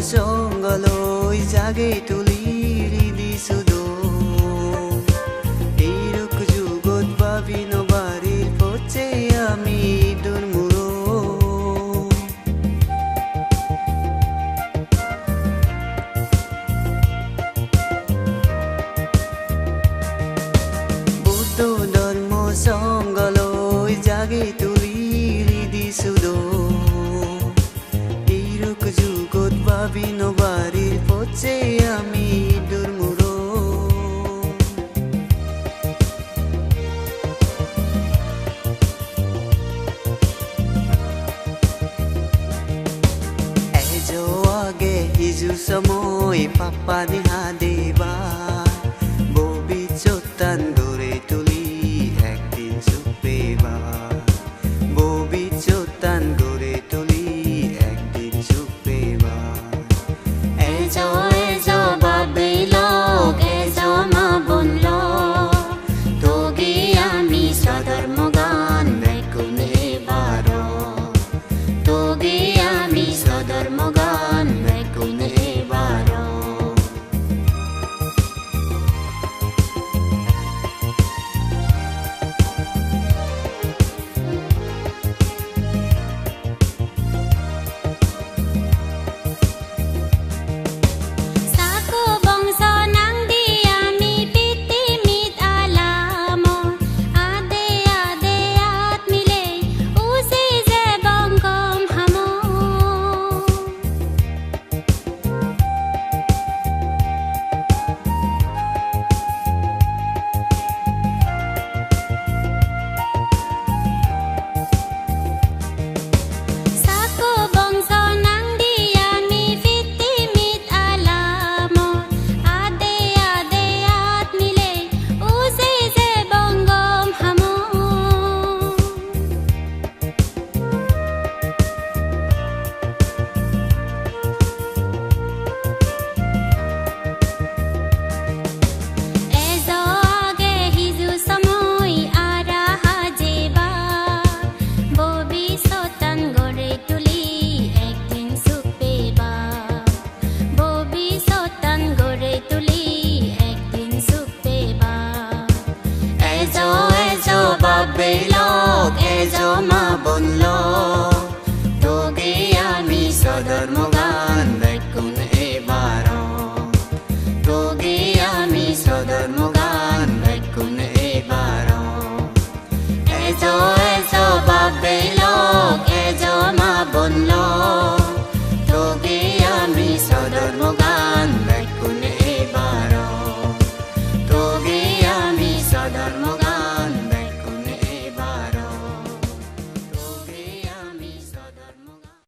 সঙ্গলৈ জাগে তুলি দিছো এইরক যুগত ভাবি নবারির পচে আমি দুর্মূঢ় বুদ্ধ ধর্ম সঙ্গলৈ জাগে তুলি দিছো এইরক যুগত ভাবি নবারির পচে আমি দুর্মূঢ় Hizu samoy papani hadeba bobi chotan gore tuli ekdin supeba bobi chotan gore tuli ekdin supeba ejo babilok ejo ma bonlo togi ami sadharmo gan bekune baro togi ami sadharmo gan Belok ejo ma bonlo togi ami sadharmo gan bekun ebaro togi ami sadharmo gan bekun ebaro ejo babelok ejo ma bonlo